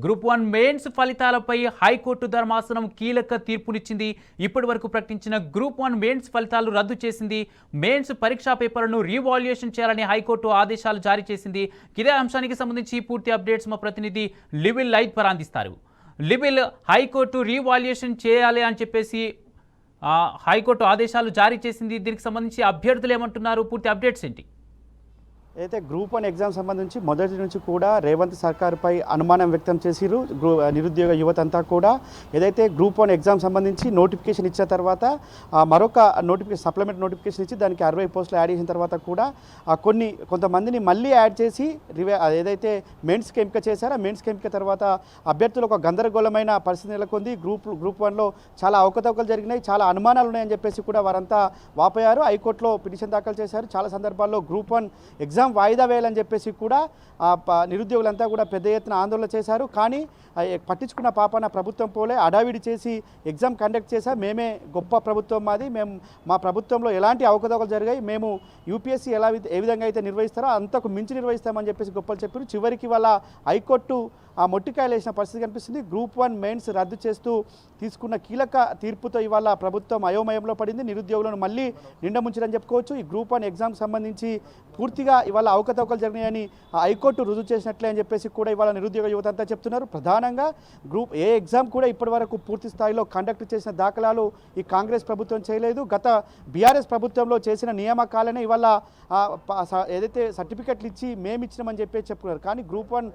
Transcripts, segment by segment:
Group 1 mains ఫలితాలపై high court ధర్మాసనం కీలక తీర్పునిచ్చింది. ఇప్పటి వరకు ప్రకటించిన గ్రూప్ 1 మెయిన్స్ ఫలితాలు రద్దు చేసింది. మెయిన్స్ పరీక్షా పేపర్లను రీవాల్యుయేషన్ చేయాలని హైకోర్టు ఆదేశాలు జారీ చేసింది. ఇదే అంశానికి సంబంధించి పూర్తి అప్డేట్స్ మా ప్రతినిధి లివిల్ లైట్ పర్ అందిస్తారు. లివిల్, హైకోర్టు రీవాల్యుయేషన్ చేయాలి అని చెప్పేసి హైకోర్టు ఆదేశాలు జారీ చేసింది. దీనికి సంబంధించి అభ్యర్థులు ఏమంటున్నారు? పూర్తి అప్డేట్స్ ఏంటి? అయితే గ్రూప్ 1 ఎగ్జామ్ సంబంధించి మొదటి నుంచి కూడా రేవంత్ సర్కార్పై అనుమానం వ్యక్తం చేసిరు. నిరుద్యోగ యువత అంతా కూడా ఏదైతే గ్రూప్ 1 ఎగ్జామ్ సంబంధించి నోటిఫికేషన్ ఇచ్చిన తర్వాత మరొక సప్లిమెంట్ నోటిఫికేషన్ ఇచ్చి దానికి 60 పోస్టులు యాడ్ చేసిన తర్వాత కూడా కొంతమందిని మళ్ళీ యాడ్ చేసి ఏదైతే మెయిన్స్కి ఎంపిక చేశారో ఆ మెయిన్స్కి ఎంపిక తర్వాత అభ్యర్థులు ఒక గందరగోళమైన పరిస్థితి నెలకొంది. గ్రూప్ 1లో చాలా అవకతవకలు జరిగినాయి, చాలా అనుమానాలు ఉన్నాయని చెప్పేసి కూడా వారంతా వాపోయారు. హైకోర్టులో పిటిషన్ దాఖలు చేశారు. చాలా సందర్భాల్లో గ్రూప్ 1 ఎగ్జామ్ వాయిదా వేయాలని చెప్పేసి కూడా నిరుద్యోగులంతా కూడా పెద్ద ఎత్తున ఆందోళన చేశారు. కానీ పట్టించుకున్న పాపన ప్రభుత్వం పోలే అడావిడి చేసి ఎగ్జామ్ కండక్ట్ చేశా. మేమే గొప్ప ప్రభుత్వం మాది, మా ప్రభుత్వంలో ఎలాంటి అవకతవకలు జరిగాయి, మేము యూపీఎస్సీ ఏ విధంగా అయితే నిర్వహిస్తారో అంతకు మించి నిర్వహిస్తామని చెప్పేసి గొప్పలు చెప్పారు. చివరికి వాళ్ళ హైకోర్టు మొట్టికాయలు వేసిన పరిస్థితి కనిపిస్తుంది. గ్రూప్ 1 మెయిన్స్ రద్దు చేస్తూ తీసుకున్న కీలక తీర్పుతో ఇవాళ ప్రభుత్వం అయోమయంలో పడింది. నిరుద్యోగులను మళ్ళీ నిండముంచని చెప్పుకోవచ్చు. ఈ గ్రూప్ 1 ఎగ్జామ్ సంబంధించి పూర్తిగా ఇవాళ అవకతవకలు జరిగినాయని హైకోర్టు రుజువు చేసినట్లే అని చెప్పేసి కూడా ఇవాళ నిరుద్యోగ యువత అంతా చెప్తున్నారు. ప్రధానంగా ఏ ఎగ్జామ్ కూడా ఇప్పటివరకు పూర్తి స్థాయిలో కండక్ట్ చేసిన దాఖలాలు ఈ కాంగ్రెస్ ప్రభుత్వం చేయలేదు. గత బీఆర్ఎస్ ప్రభుత్వంలో చేసిన నియామకాలనే ఇవాళ ఏదైతే సర్టిఫికెట్లు ఇచ్చి మేము ఇచ్చినామని చెప్పేసి చెప్పుకున్నారు. కానీ గ్రూప్ 1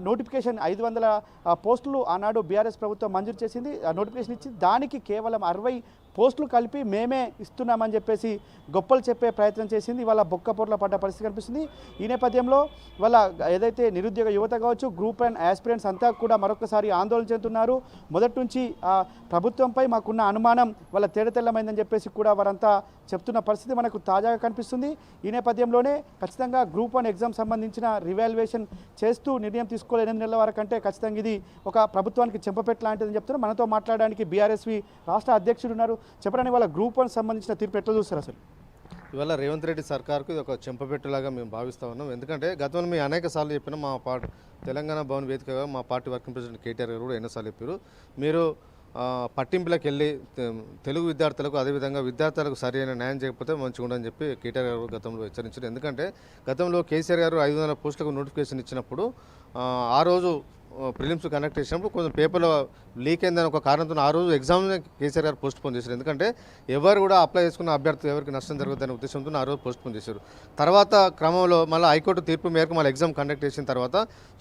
నోటిఫికేషన్ 500 పోస్టులు ఆనాడు బీఆర్ఎస్ ప్రభుత్వం మంజూరు చేసింది, నోటిఫికేషన్ ఇచ్చి దానికి కేవలం 60 పోస్టులు కలిపి మేమే ఇస్తున్నామని చెప్పేసి గొప్పలు చెప్పే ప్రయత్నం చేసింది. ఇవాళ బొక్కపొరల పడ్డ పరిస్థితి కనిపిస్తుంది. ఈ నేపథ్యంలో ఇవాళ ఏదైతే నిరుద్యోగ యువత కావచ్చు, గ్రూప్ 1 ఆస్పిరెంట్స్ అంతా కూడా మరొకసారి ఆందోళన చెందుతున్నారు. మొదటి నుంచి ప్రభుత్వంపై మాకున్న అనుమానం వాళ్ళ తేడతెల్లమైందని చెప్పేసి కూడా వారంతా చెప్తున్న పరిస్థితి మనకు తాజాగా కనిపిస్తుంది. ఈ నేపథ్యంలోనే ఖచ్చితంగా గ్రూప్ 1 ఎగ్జామ్ సంబంధించిన రివాల్యుయేషన్ చేస్తూ నిర్ణయం తీసుకోవాలి. 8 నెలల వరకు అంటే ఖచ్చితంగా ఇది ఒక ప్రభుత్వానికి చెంపపెట్టు లాంటిదని చెప్తున్నారు. మనతో మాట్లాడడానికి బీఆర్ఎస్వి రాష్ట్ర అధ్యక్షుడు ఉన్నారు. చెప్పడానికి వాళ్ళ గ్రూప్ 1 సంబంధించిన తీర్పు ఎట్లా చూస్తారు? అసలు ఇవాళ రేవంత్ రెడ్డి సర్కార్కు ఇది ఒక చెంపపెట్టులాగా మేము భావిస్తూ ఉన్నాం. ఎందుకంటే గతంలో మేము అనేక సార్లు చెప్పినా మా పార్టీ తెలంగాణ భవన్ వేదికగా మా పార్టీ వర్కింగ్ ప్రెసిడెంట్ కేటీఆర్ గారు కూడా ఎన్నోసార్లు చెప్పారు, మీరు పట్టింపులకు వెళ్ళి తెలుగు విద్యార్థులకు అదేవిధంగా విద్యార్థులకు సరైన న్యాయం చేయకపోతే మంచిగా ఉండని చెప్పి కేటీఆర్ గారు గతంలో హెచ్చరించారు. ఎందుకంటే గతంలో కేసీఆర్ గారు 500 పోస్టులకు నోటిఫికేషన్ ఇచ్చినప్పుడు ఆ రోజు ప్రిలిమ్స్ కండక్ట్ చేసినప్పుడు కొంచెం పేపర్లో లీక్ అయిందని ఒక కారణంతో ఆ రోజు ఎగ్జామ్ని కేసీఆర్ గారు పోస్ట్ పోన్ చేశారు. ఎందుకంటే ఎవరు కూడా అప్లై చేసుకున్న అభ్యర్థులు ఎవరికి నష్టం జరుగుతుందనే ఉద్దేశంతో ఆ రోజు పోస్ట్ పోన్ చేశారు. తర్వాత క్రమంలో మళ్ళీ హైకోర్టు తీర్పు మేరకు మళ్ళీ ఎగ్జామ్ కండక్ట్ చేసిన తర్వాత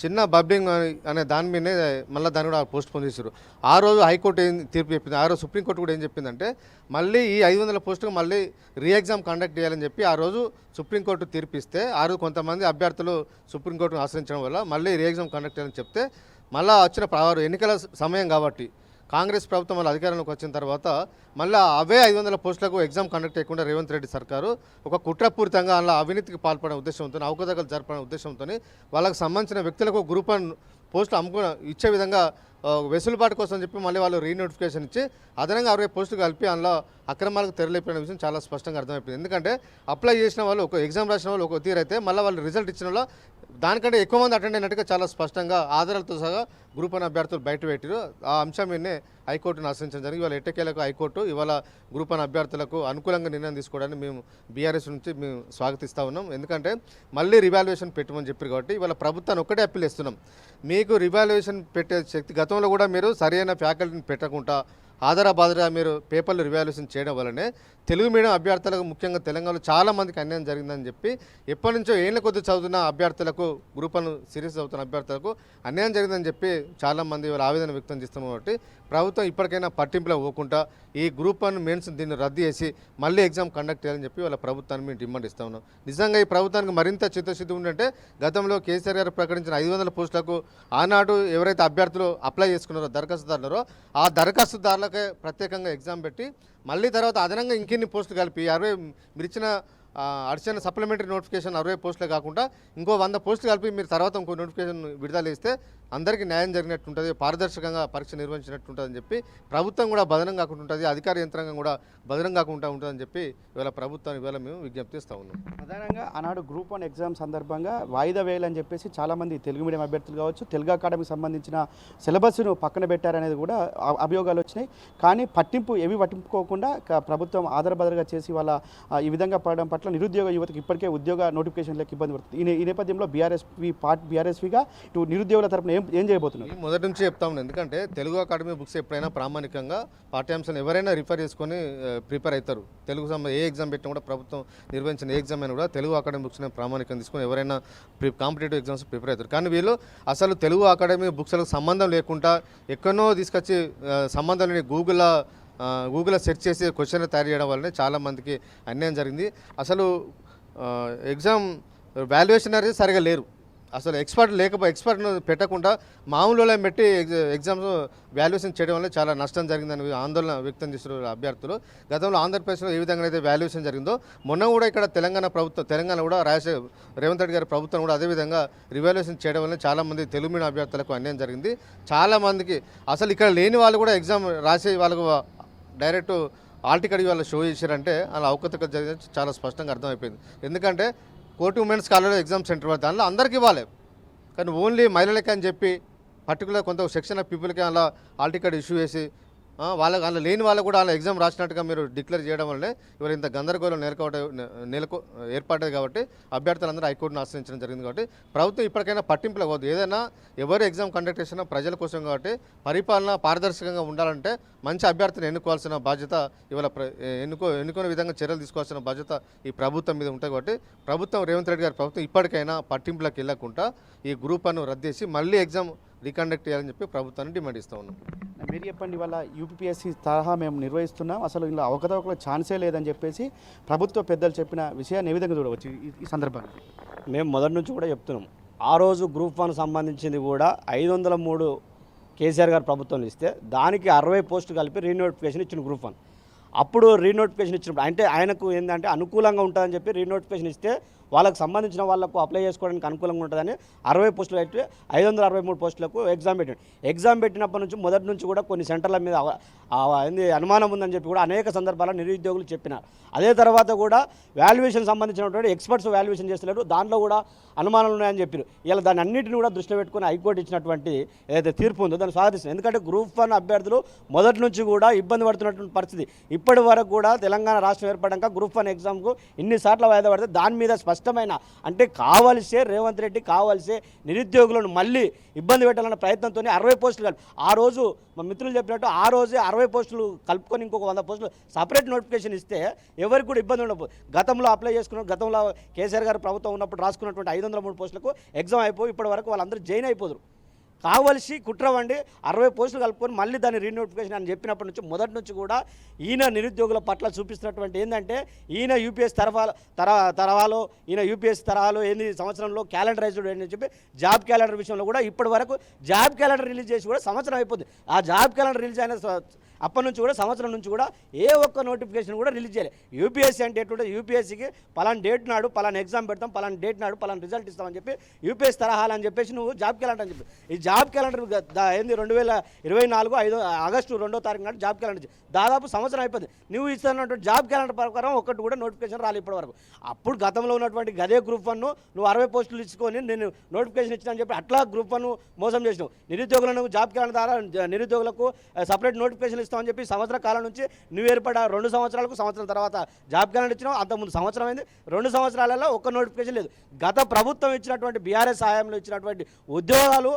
చిన్న బబ్లింగ్ అనే దాని మీదనే మళ్ళీ దాన్ని కూడా పోస్ట్ పోన్ చేశారు. ఆ రోజు హైకోర్టు ఏం తీర్పు చెప్పింది, ఆ రోజు సుప్రీంకోర్టు కూడా ఏం చెప్పిందంటే మళ్ళీ ఈ 500 పోస్టులకు మళ్ళీ రీ ఎగ్జామ్ కండక్ట్ చేయాలని చెప్పి ఆ రోజు సుప్రీంకోర్టు తీర్పు ఇస్తే ఆ రోజు కొంతమంది అభ్యర్థులు సుప్రీంకోర్టును ఆశ్రయించడం వల్ల మళ్ళీ రీ ఎగ్జామ్ కండక్ట్ చేయాలని చెప్తే మళ్ళీ వచ్చిన ఎన్నికల సమయం కాబట్టి కాంగ్రెస్ ప్రభుత్వం మళ్ళీ అధికారంలోకి వచ్చిన తర్వాత మళ్ళీ అవే 500 పోస్టులకు ఎగ్జామ్ కండక్ట్ చేయకుండా రేవంత్ రెడ్డి సర్కారు ఒక కుట్రపూరితంగా అలా అవినీతికి పాల్పడే ఉద్దేశంతో అవకతవకలు జరపడే ఉద్దేశంతో వాళ్ళకి సంబంధించిన వ్యక్తులకు గ్రూప్ 1 పోస్టులు ఇచ్చే విధంగా వెసులుబాటు కోసం చెప్పి మళ్ళీ వాళ్ళు రీనోటిఫికేషన్ ఇచ్చి అదనంగా 60 పోస్టులు కలిపి అందులో అక్రమాలకు తెరలేపిన విషయం చాలా స్పష్టంగా అర్థమైపోయింది. ఎందుకంటే అప్లై చేసిన వాళ్ళు ఒక ఎగ్జామ్ రాసిన వాళ్ళు ఒక తీరైతే మళ్ళీ వాళ్ళు రిజల్ట్ ఇచ్చిన వాళ్ళు దానికంటే ఎక్కువ మంది అటెండ్ అయినట్టుగా చాలా స్పష్టంగా ఆధారాలతో సహా గ్రూప్ 1 అభ్యర్థులు బయట పెట్టారు. ఆ అంశం మీదనే హైకోర్టును ఆశ్రయించడం జరిగింది. ఇవాళ ఎట్టకేలకు హైకోర్టు ఇవాళ గ్రూప్ 1 అభ్యర్థులకు అనుకూలంగా నిర్ణయం తీసుకోవడానికి మేము బీఆర్ఎస్ నుంచి మేము స్వాగతిస్తూ ఉన్నాం. ఎందుకంటే మళ్ళీ రివాల్యుయేషన్ పెట్టమని చెప్పారు కాబట్టి ఇవాళ ప్రభుత్వాన్ని ఒక్కటే అప్పీల్ ఇస్తున్నాం, మీకు రివాల్యుయేషన్ పెట్టే శక్తి గతంలో కూడా మీరు సరైన ఫ్యాకల్టీని పెట్టకుండా ఆధారబాధగా మీరు పేపర్లు రివాల్యుయేషన్ చేయడం వల్లనే తెలుగు మీడియం అభ్యర్థులకు ముఖ్యంగా తెలంగాణలో చాలామందికి అన్యాయం జరిగిందని చెప్పి ఎప్పటి నుంచో ఏళ్ళ కొద్ది చదువుతున్న అభ్యర్థులకు గ్రూప్ 1 సిరీస్ చదువుతున్న అభ్యర్థులకు అన్యాయం జరిగిందని చెప్పి చాలామంది వాళ్ళు ఆవేదన వ్యక్తం చేస్తున్నారు. కాబట్టి ప్రభుత్వం ఇప్పటికైనా పట్టింపులో పోకుండా ఈ గ్రూప్ 1 మెయిన్స్ దీన్ని రద్దు చేసి మళ్ళీ ఎగ్జామ్ కండక్ట్ చేయాలని చెప్పి వాళ్ళ ప్రభుత్వాన్ని మేము డిమాండ్ ఇస్తూ ఉన్నాం. నిజంగా ఈ ప్రభుత్వానికి మరింత చిత్తశుద్ధి ఉందంటే గతంలో కేసీఆర్ గారు ప్రకటించిన 500 పోస్టులకు ఆనాడు ఎవరైతే అభ్యర్థులు అప్లై చేసుకున్నారో దరఖాస్తుదారులరో ఆ దరఖాస్తుదారులకే ప్రత్యేకంగా ఎగ్జామ్ పెట్టి మళ్ళీ తర్వాత అదనంగా ఇంకెన్ని పోస్టులు కలిపి 60 మీరు ఇచ్చిన అడిషనల్ సప్లిమెంటరీ నోటిఫికేషన్ 60 పోస్టులే కాకుండా ఇంకో 100 పోస్టులు కలిపి మీరు తర్వాత ఇంకో నోటిఫికేషన్ విడుదల చేస్తే అందరికీ న్యాయం జరిగినట్టు ఉంటుంది, పారదర్శకంగా పరీక్ష నిర్వహించినట్టు ఉంటుందని చెప్పి ప్రభుత్వం కూడా బదనం కాకుండా ఉంటుంది, అధికార యంత్రాంగం కూడా బదనం కాకుండా ఉంటుందని చెప్పి ఇవాళ ప్రభుత్వాన్ని ఇవాళ మేము విజ్ఞప్తి చేస్తూ ఉన్నాం. ప్రధానంగా ఆనాడు గ్రూప్ 1 ఎగ్జామ్ సందర్భంగా వాయిదా వేయాలని చెప్పేసి చాలామంది తెలుగు మీడియం అభ్యర్థులు కావచ్చు, తెలుగు అకాడమీకి సంబంధించిన సిలబస్ను పక్కన పెట్టారనేది కూడా అభియోగాలు వచ్చినాయి. కానీ ఏవి పట్టింపుకోకుండా ప్రభుత్వం ఆధారబదరగా చేసి వాళ్ళ ఈ విధంగా పడడం పట్ల నిరుద్యోగ యువతకు ఇప్పటికే ఉద్యోగ నోటిఫికేషన్లకు ఇబ్బంది పడుతుంది. ఈ నేపథ్యంలో బీఆర్ఎస్విగా ఇటు నిరుద్యోగుల తరపున ఏం చేయబోతున్నారు? మొదటి నుంచి చెప్తా ఉన్నాను, ఎందుకంటే తెలుగు అకాడమీ బుక్స్ ఎప్పుడైనా ప్రామాణికంగా పాఠ్యాంశాలను ఎవరైనా రిఫర్ చేసుకొని ప్రిపేర్ అవుతారు. తెలుగు ఏ ఎగ్జామ్ పెట్టినా కూడా ప్రభుత్వం నిర్వహించిన ఏ ఎగ్జామ్ అయినా కూడా తెలుగు అకాడమీ బుక్స్ని ప్రామాణికంగా తీసుకొని ఎవరైనా కాంపిటేటివ్ ఎగ్జామ్స్ ప్రిపేర్ అవుతారు. కానీ వీళ్ళు అసలు తెలుగు అకాడమీ బుక్స్లకు సంబంధం లేకుండా ఎక్కడో తీసుకొచ్చి సంబంధం లేని గూగుల్లో సెర్చ్ చేసి క్వశ్చన్ తయారు చేయడం వల్లనే చాలామందికి అన్యాయం జరిగింది. అసలు ఎగ్జామ్ వాల్యుయేషన్ అనేది సరిగా లేరు, అసలు ఎక్స్పర్ట్ను పెట్టకుండా మామూలులో పెట్టి ఎగ్జామ్స్ వాల్యుయేషన్ చేయడం వల్ల చాలా నష్టం జరిగిందని ఆందోళన వ్యక్తం చేస్తున్నారు అభ్యర్థులు. గతంలో ఆంధ్రప్రదేశ్లో ఏ విధంగా అయితే వాల్యుయేషన్ జరిగిందో మొన్న కూడా ఇక్కడ తెలంగాణ కూడా రేవంత్ రెడ్డి గారి ప్రభుత్వం కూడా అదేవిధంగా రివాల్యుయేషన్ చేయడం వల్ల చాలామంది తెలుగు మీడియం అభ్యర్థులకు అన్యాయం జరిగింది. చాలామందికి అసలు ఇక్కడ లేని వాళ్ళు కూడా ఎగ్జామ్ రాసే వాళ్ళకు డైరెక్ట్ ఆల్ టికెట్ వాళ్ళు షో చేశారంటే అలా అవకతవకలు జరిగిన చాలా స్పష్టంగా అర్థమైపోయింది. ఎందుకంటే కోటి ఉమెన్స్ కాలేజ్లో ఎగ్జామ్ సెంటర్ పడుతుంది, దానిలో అందరికీ ఇవ్వాలి, కానీ ఓన్లీ మహిళలకి అని చెప్పి పర్టికులర్ కొంత సెక్షన్ ఆఫ్ పీపుల్కి అలా ఆల్ టికెట్ ఇష్యూ చేసి వాళ్ళకి అలా లేని వాళ్ళు కూడా అలా ఎగ్జామ్ రాసినట్టుగా మీరు డిక్లేర్ చేయడం వల్లనే ఇవాళ ఇంత గందరగోళం ఏర్పడ్డది. కాబట్టి అభ్యర్థులందరూ హైకోర్టును ఆశ్రయించడం జరిగింది. కాబట్టి ప్రభుత్వం ఇప్పటికైనా పట్టింపులు అవ్వద్దు. ఏదైనా ఎవరు ఎగ్జామ్ కండక్ట్ చేసినా ప్రజల కోసం కాబట్టి పరిపాలన పారదర్శకంగా ఉండాలంటే మంచి అభ్యర్థిని ఎన్నుకోవాల్సిన బాధ్యత ఇవాళ ఎన్నుకునే విధంగా చర్యలు తీసుకోవాల్సిన బాధ్యత ఈ ప్రభుత్వం మీద ఉంటుంది. కాబట్టి రేవంత్ రెడ్డి గారి ప్రభుత్వం ఇప్పటికైనా పట్టింపులకు వెళ్ళకుండా ఈ గ్రూప్ 1 రద్దు చేసి మళ్ళీ ఎగ్జామ్ రీకండక్ట్ చేయాలని చెప్పి ప్రభుత్వాన్ని డిమాండ్ ఇస్తూ ఉన్నాం. మీరు చెప్పండి, ఇవాళ యూపీఎస్సీ తరహా మేము నిర్వహిస్తున్నాం, అసలు ఇలా అవకతవకల ఛాన్సే లేదని చెప్పేసి ప్రభుత్వ పెద్దలు చెప్పిన విషయాన్ని ఏ విధంగా చూడవచ్చు ఈ సందర్భంగా? మేము మొదటి నుంచి కూడా చెప్తున్నాం. ఆ రోజు గ్రూప్ 1 సంబంధించింది కూడా 503 కేసీఆర్ గారు ప్రభుత్వం ఇస్తే దానికి 60 పోస్టులు కలిపి రీనోటిఫికేషన్ ఇచ్చిన గ్రూప్ 1. అప్పుడు రీనోటిఫికేషన్ ఇచ్చినప్పుడు అంటే ఆయనకు ఏంటంటే అనుకూలంగా ఉంటుందని చెప్పి రీనోటిఫికేషన్ ఇస్తే వాళ్ళకు సంబంధించిన వాళ్ళకు అప్లై చేసుకోవడానికి అనుకూలంగా ఉంటుందని 60 పోస్టులు పెట్టి 563 పోస్టులకు ఎగ్జామ్ పెట్టినప్పటి నుంచి మొదటి నుంచి కూడా కొన్ని సెంటర్ల మీద అనుమానం ఉందని చెప్పి కూడా అనేక సందర్భాల్లో నిరుద్యోగులు చెప్పినారు. అదే తర్వాత కూడా వాల్యుయేషన్ సంబంధించినటువంటి ఎక్స్పర్ట్స్ వాల్యుయేషన్ చేస్తున్నారు, దాంట్లో కూడా అనుమానాలు ఉన్నాయని చెప్పారు. ఇలా దాన్ని అన్నింటిని కూడా దృష్టిలో పెట్టుకుని హైకోర్టు ఇచ్చినటువంటి ఏదైతే తీర్పు ఉందో దాన్ని స్వాగతిస్తుంది. ఎందుకంటే గ్రూప్ 1 అభ్యర్థులు మొదటి నుంచి కూడా ఇబ్బంది పడుతున్నటువంటి పరిస్థితి. ఇప్పటి వరకు కూడా తెలంగాణ రాష్ట్రం ఏర్పడాక గ్రూప్ 1 ఎగ్జామ్కు ఇన్నిసార్లు వాయిదా పడితే దాని మీద స్పష్టమైన అంటే రేవంత్ రెడ్డి కావాల్సే నిరుద్యోగులను మళ్ళీ ఇబ్బంది పెట్టాలన్న ప్రయత్నంతో 60 పోస్టులు కలిపి ఆ రోజు మా మిత్రులు చెప్పినట్టు ఆ రోజే 60 పోస్టులు కలుపుకొని ఇంకొక 100 పోస్టులు సపరేట్ నోటిఫికేషన్ ఇస్తే ఎవరికి కూడా ఇబ్బంది ఉండదు. గతంలో అప్లై చేసుకున్న గతంలో కేసీఆర్ గారు ప్రభుత్వం ఉన్నప్పుడు రాసుకున్నటువంటి 503 పోస్టులకు ఎగ్జామ్ అయిపోయి ఇప్పటి వరకు వాళ్ళందరూ జాయిన్ అయిపోదురు. కావలసి కుట్రవండి 60 పోస్టులు కలుపుకొని మళ్ళీ దాన్ని రీనోటిఫికేషన్ అని చెప్పినప్పటి నుంచి మొదటి నుంచి కూడా ఈయన నిరుద్యోగుల పట్ల చూపిస్తున్నటువంటి ఏంటంటే ఈయన యూపీఎస్ తరహాలో ఏంది సంవత్సరంలో క్యాలెండరైజ్డ్ అని చెప్పి జాబ్ క్యాలెండర్ విషయంలో కూడా ఇప్పటి వరకు జాబ్ క్యాలెండర్ రిలీజ్ చేసి కూడా సంవత్సరం అయిపోతుంది. ఆ జాబ్ క్యాలెండర్ రిలీజ్ అయిన అప్పటి నుంచి కూడా సంవత్సరం నుంచి కూడా ఏ ఒక్క నోటిఫికేషన్ కూడా రిలీజ్ చేయలేదు. యూపీఎస్సీ అంటే ఎటువంటి యూపీఎస్సీకి పలానా డేట్ నాడు పలానా ఎగ్జామ్ పెడతాం, పలానా డేట్ నాడు పలానా రిజల్ట్ ఇస్తామని చెప్పి యూపీఎస్ తరహాలు అని చెప్పేసి నువ్వు జాబ్ క్యాలెండర్ అని చెప్పి ఈ జాబ్ క్యాలెండర్ ఏంది 2024 ఆగస్టు 2వ తారీఖు నాడు జాబ్ క్యాలెండర్ దాదాపు సంవత్సరం అయిపోయింది. నువ్వు ఇస్తున్నటువంటి జాబ్ క్యాలెండర్ ప్రకారం ఒక్కటి కూడా నోటిఫికేషన్ రాలి ఇప్పటి వరకు. అప్పుడు గతంలో ఉన్నటువంటి గదే గ్రూప్ 1 నువ్వు 60 పోస్టులు ఇచ్చుకొని నేను నోటిఫికేషన్ ఇచ్చినా అని చెప్పి అట్లా గ్రూప్ 1 మోసం చేసినావు. నిరుద్యోగులను జాబ్ క్యాలెండర్ ద్వారా నిరుద్యోగులకు సపరేట్ నోటిఫికేషన్ ఇస్తామని చెప్పి సంవత్సర కాలం నుంచి నువ్వు ఏర్పడ 2 సంవత్సరాలకు సంవత్సరం తర్వాత జాబ్ క్యాలెండర్ ఇచ్చినావు. అంతకుముందు సంవత్సరం అయింది, 2 సంవత్సరాలలో ఒక్క నోటిఫికేషన్ లేదు. గత ప్రభుత్వం ఇచ్చినటువంటి బీఆర్ఎస్ హయాంలో ఇచ్చినటువంటి ఉద్యోగాలు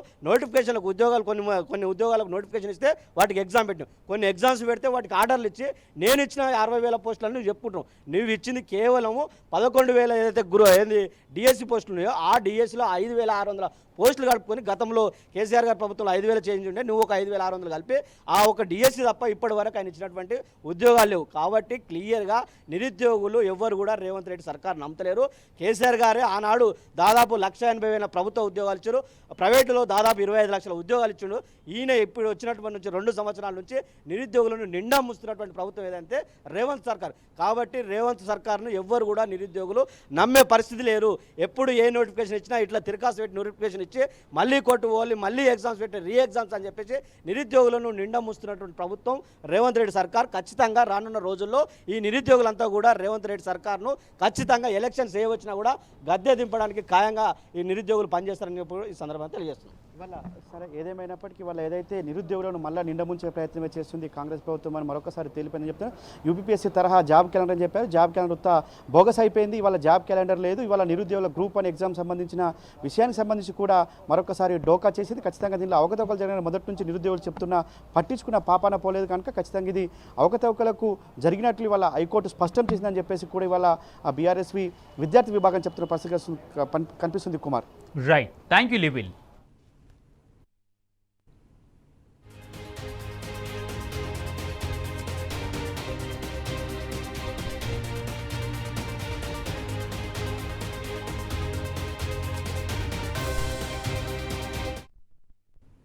కొన్ని ఉద్యోగాలకు నోటిఫికేషన్ ఇస్తే వాటికి ఎగ్జామ్ పెట్టినావు. కొన్ని ఎగ్జామ్స్ పెడితే వాటికి ఆర్డర్లు ఇచ్చి నేను ఇచ్చిన 60,000 పోస్టులను నువ్వు చెప్పుకుంటున్నావు. నువ్వు ఇచ్చింది కేవలము 11,000 ఏదైతే డిఎస్సి పోస్టులు ఉన్నాయో ఆ డిఎస్సిలో 5,600 పోస్టులు కలుపుకొని గతంలో కేసీఆర్ గారి ప్రభుత్వంలో 5,000 చేంజ్ ఉండే నువ్వు ఒక 5,600 కలిపి ఆ ఒక డిఎస్సి తప్ప ఇప్పటి వరకు ఆయన ఇచ్చినటువంటి ఉద్యోగాలు లేవు. కాబట్టి క్లియర్గా నిరుద్యోగులు ఎవ్వరు కూడా రేవంత్ రెడ్డి సర్కార్ నమ్మతలేరు. కేసీఆర్ గారే ఆనాడు దాదాపు 1,80,000 ప్రభుత్వ ఉద్యోగాలు ఇచ్చారు, ప్రైవేటులో దాదాపు 25 లక్షల ఉద్యోగాలు ఇచ్చాడు. ఈయన ఇప్పుడు వచ్చినటువంటి నుంచి 2 సంవత్సరాల నుంచి నిరుద్యోగులను నిండా ముస్తున్నటువంటి ప్రభుత్వం ఏదంటే రేవంత్ సర్కార్. కాబట్టి రేవంత్ సర్కార్ను ఎవ్వరు కూడా నిరుద్యోగులు నమ్మే పరిస్థితి లేరు. ఎప్పుడు ఏ నోటిఫికేషన్ ఇచ్చినా ఇట్లా తిరకాసు పెట్టి నోటిఫికేషన్ ఇచ్చి మళ్ళీ కోర్టు పోవాలి, మళ్ళీ ఎగ్జామ్స్ పెట్టి రీ ఎగ్జామ్స్ అని చెప్పేసి నిరుద్యోగులను నిండా ముస్తున్నటువంటి ప్రభుత్వం రేవంత్ రెడ్డి సర్కార్ ఖచ్చితంగా రానున్న రోజుల్లో ఈ నిరుద్యోగులంతా కూడా రేవంత్ రెడ్డి సర్కార్ను ఖచ్చితంగా ఎలక్షన్స్ ఏ వచ్చినా కూడా గద్దె దింపడానికి ఖాయంగా ఈ నిరుద్యోగులు పనిచేస్తారని చెప్పి ఈ సందర్భంగా తెలియజేస్తున్నాం. ఇవాళ సరే ఏదేమైనప్పటికీ వాళ్ళు ఏదైతే నిరుద్యోగులను మళ్ళీ నిండముంచే ప్రయత్నమే చేస్తుంది కాంగ్రెస్ ప్రభుత్వం అని మరొకసారి తేలిపోయిందని చెప్తారు. యూపీపీఎస్సీ తరహా జాబ్ క్యాలెండర్ అని చెప్పారు. జాబ్ క్యాలెండర్ బోగస్ అయిపోయింది. ఇవాళ జాబ్ క్యాలెండర్ లేదు. ఇవాళ నిరుద్యోగుల గ్రూప్ 1 ఎగ్జామ్ సంబంధించిన విషయానికి సంబంధించి కూడా మరొకసారి డోకా చేసింది. ఖచ్చితంగా దీనిలో అవకతవకలు జరిగిన మొదటి నుంచి నిరుద్యోగులు చెప్తున్నా పట్టించుకున్న పాపాన పోలేదు కనుక ఖచ్చితంగా ఇది అవకతవకలకు జరిగినట్లు ఇవాళ హైకోర్టు స్పష్టం చేసిందని చెప్పేసి కూడా ఇవాళ బీఆర్ఎస్వి విద్యార్థి విభాగం చెప్తున్న పరిస్థితి కనిపిస్తుంది. Kumar, right, thank you లివిల్.